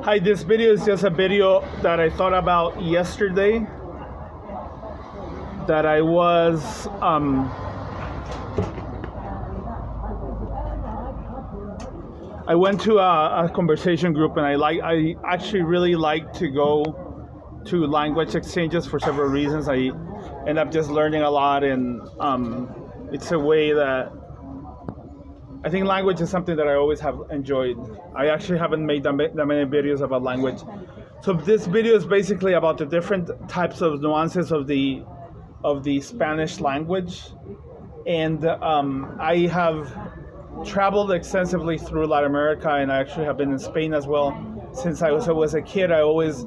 Hi, this video is just a video that I thought about yesterday. That I was I went to a conversation group, and I actually really like to go to language exchanges for several reasons. I end up just learning a lot, and it's a way that I think language is something that I always have enjoyed. I actually haven't made that many videos about language. So this video is basically about the different types of nuances of the Spanish language. And I have traveled extensively through Latin America, and I actually have been in Spain as well. Since I was a kid, I always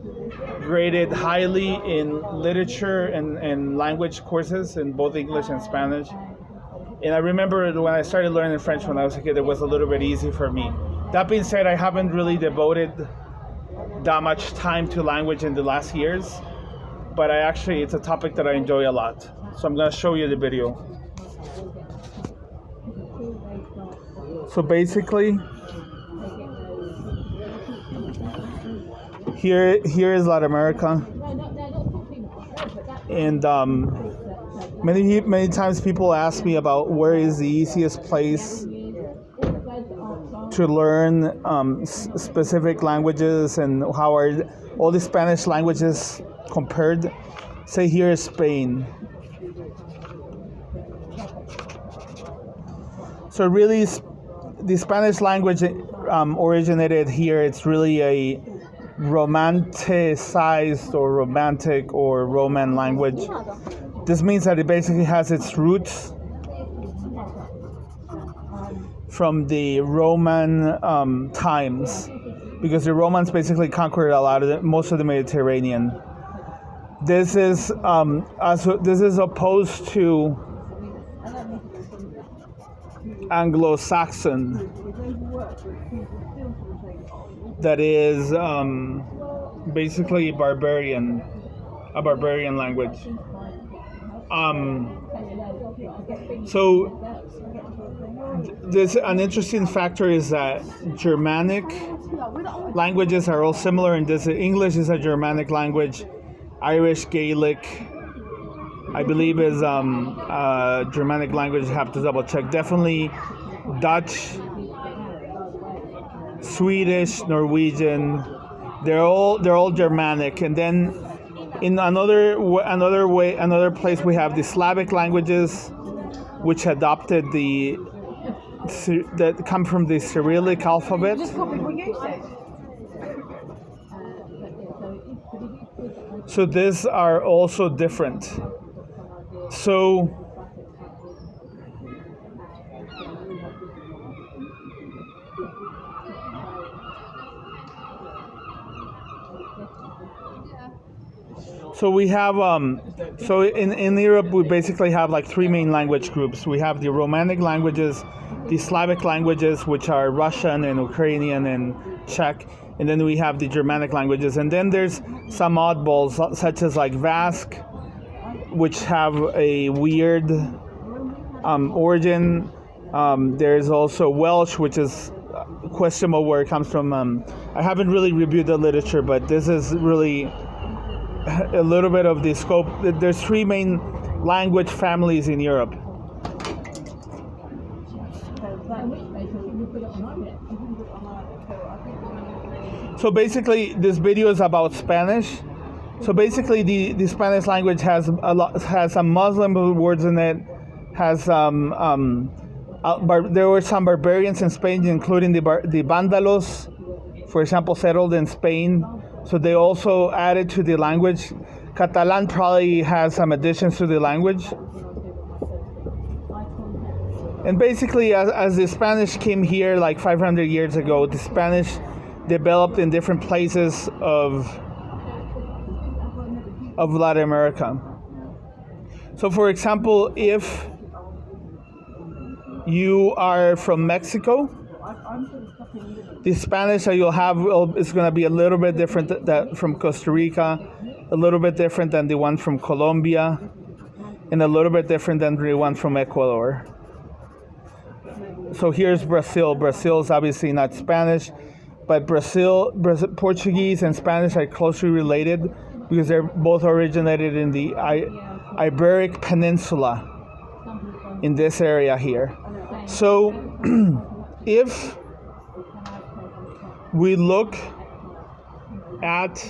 graded highly in literature and language courses in both English and Spanish. And I remember when I started learning French when I was a kid, it was a little bit easy for me. That being said, I haven't really devoted that much time to language in the last years, but it's a topic that I enjoy a lot. So I'm going to show you the video. So basically, here is Latin America, and many times people ask me about where is the easiest place to learn specific languages and how are all the Spanish languages compared. Say here is Spain. So really, the Spanish language originated here. It's really a romanticized or romantic or Roman language. This means that it basically has its roots from the Roman times, because the Romans basically conquered most of the Mediterranean. This is opposed to Anglo-Saxon, that is basically a barbarian language. So an interesting factor is that Germanic languages are all similar in this. English is a Germanic language. Irish, Gaelic, I believe is Germanic language. I have to double check. Definitely Dutch, Swedish, Norwegian. They're all Germanic. And then in another place we have the Slavic languages, which adopted that come from the Cyrillic alphabet. So these are also different. So we have so in Europe we basically have like three main language groups. We have the Romanic languages, the Slavic languages, which are Russian and Ukrainian and Czech, and then we have the Germanic languages. And then there's some oddballs such as like Basque, which have a weird origin. There's also Welsh, which is questionable where it comes from. I haven't really reviewed the literature, but this is really a little bit of the scope. There's three main language families in Europe. So basically, this video is about Spanish. So basically, the Spanish language has some Muslim words in it. There were some barbarians in Spain, including the Vándalos, for example, settled in Spain. So they also added to the language. Catalan probably has some additions to the language. And basically, as the Spanish came here like 500 years ago, the Spanish developed in different places of Latin America. So for example, if you are from Mexico, the Spanish that you'll have is going to be a little bit different from Costa Rica, a little bit different than the one from Colombia, and a little bit different than the one from Ecuador. So here's Brazil. Brazil is obviously not Spanish, but Portuguese and Spanish are closely related because they're both originated in the Iberic Peninsula in this area here. So if we look at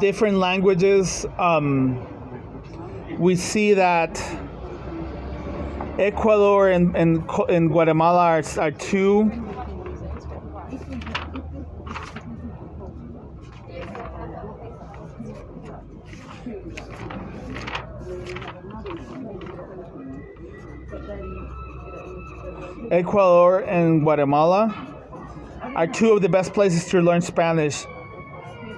different languages, we see that Ecuador and Guatemala are two. Ecuador and Guatemala are two of the best places to learn Spanish.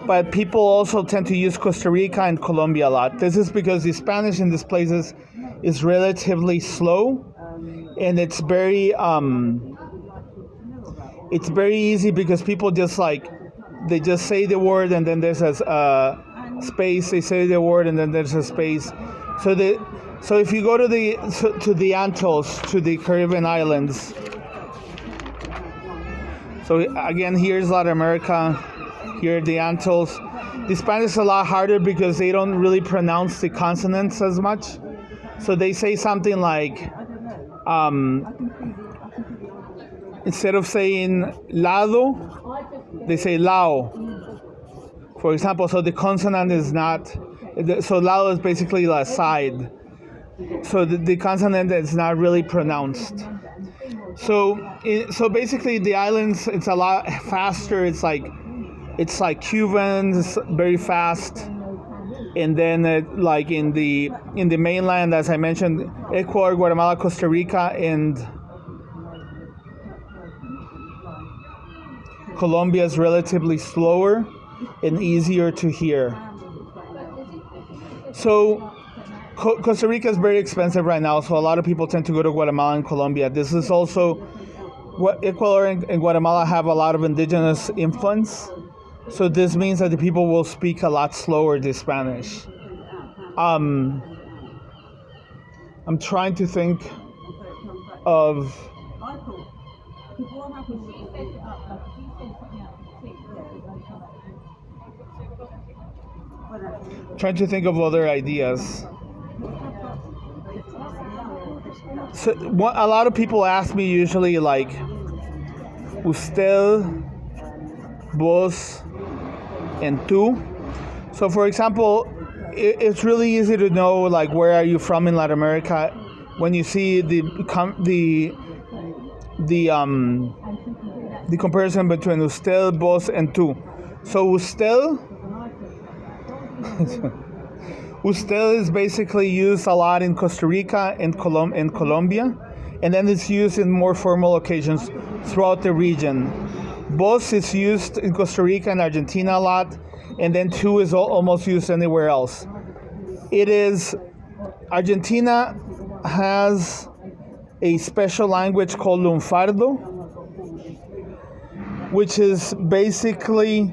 But people also tend to use Costa Rica and Colombia a lot. This is because the Spanish in these places is relatively slow, and it's very easy because people just they just say the word and then there's a space. They say the word and then there's a space. So if you go to the Antilles, to the Caribbean islands. So again, here's Latin America. Here, the Antilles. The Spanish is a lot harder because they don't really pronounce the consonants as much. So they say something like, instead of saying lado, they say lao, for example. So the consonant is not, so lado is basically a side. So the consonant is not really pronounced. So basically the islands, it's a lot faster. It's like Cuban, it's very fast, and then like in the mainland, as I mentioned, Ecuador, Guatemala, Costa Rica, and Colombia is relatively slower and easier to hear. So Costa Rica is very expensive right now, so a lot of people tend to go to Guatemala and Colombia. This is also what Ecuador and Guatemala have a lot of indigenous influence. So this means that the people will speak a lot slower the Spanish. I'm trying to think of other ideas. So a lot of people ask me usually like, usted, vos, and tú. So for example, it's really easy to know like where are you from in Latin America when you see the comparison between usted, vos, and tú. So usted is basically used a lot in Costa Rica and Colombia, and then it's used in more formal occasions throughout the region. Vos is used in Costa Rica and Argentina a lot, and then tú is almost used anywhere else. Argentina has a special language called lunfardo, which is basically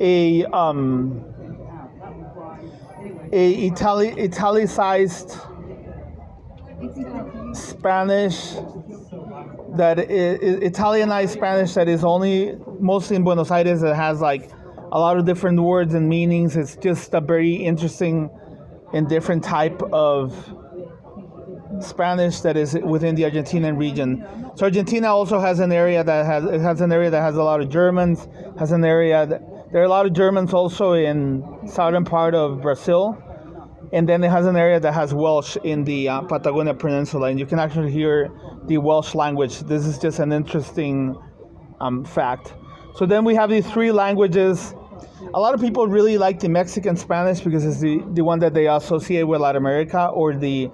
a italicized Spanish that is Italianized Spanish that is mostly in Buenos Aires, that has like a lot of different words and meanings. It's just a very interesting and different type of Spanish that is within the Argentinian region. So Argentina also has an area that has a lot of Germans. There are a lot of Germans also in southern part of Brazil, and then it has an area that has Welsh in the Patagonia Peninsula, and you can actually hear the Welsh language. This is just an interesting fact. So then we have these three languages. A lot of people really like the Mexican Spanish because it's the one that they associate with Latin America, or the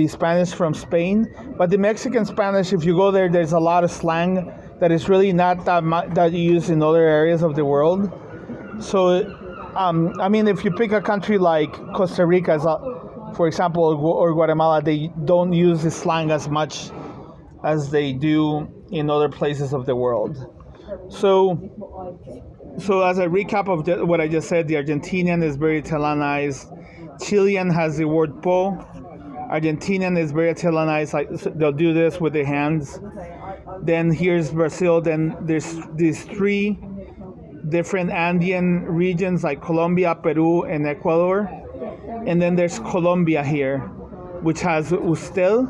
Spanish from Spain. But the Mexican Spanish, if you go there, there's a lot of slang that is really not that used in other areas of the world. So, I mean, if you pick a country like Costa Rica, for example, or Guatemala, they don't use the slang as much as they do in other places of the world. So as a recap of what I just said, the Argentinian is very Italianized. Chilean has the word po. Argentinian is very Italianized, like they'll do this with their hands. Then here's Brazil. Then there's these three different Andean regions like Colombia, Peru, and Ecuador. And then there's Colombia here, which has usted.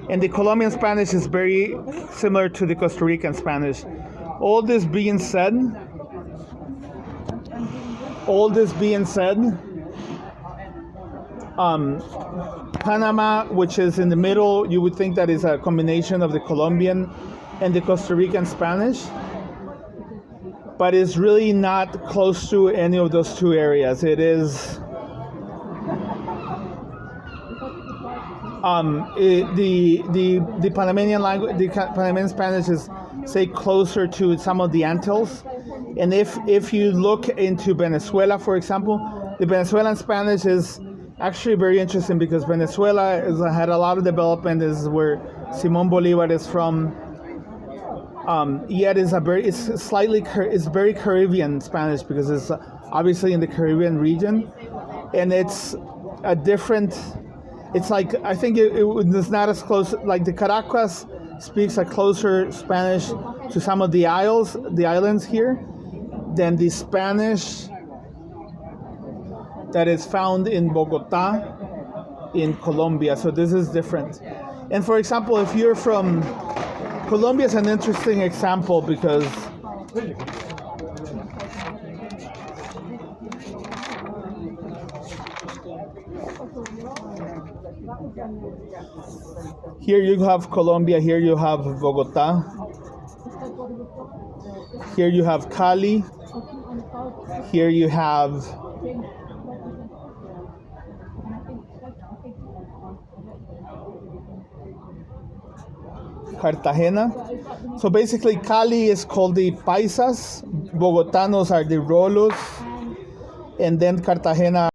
And the Colombian Spanish is very similar to the Costa Rican Spanish. All this being said, Panama, which is in the middle, you would think that is a combination of the Colombian and the Costa Rican Spanish, but it's really not close to any of those two areas. It is the Panamanian language, the Panamanian Spanish is, say, closer to some of the Antilles. And if you look into Venezuela, for example, the Venezuelan Spanish is actually very interesting because Venezuela had a lot of development. This is where Simón Bolívar is from. Yet it's very Caribbean Spanish because it's obviously in the Caribbean region, and it's a different. It's like, I think it's not as close. Like the Caracas speaks a closer Spanish to some of the islands here, than the Spanish that is found in Bogota, in Colombia. So this is different. And for example, if you're from Colombia, is an interesting example because here you have Colombia, here you have Bogota, here you have Cali, here you have Cartagena. So basically Cali is called the Paisas, Bogotanos are the Rolos, and then Cartagena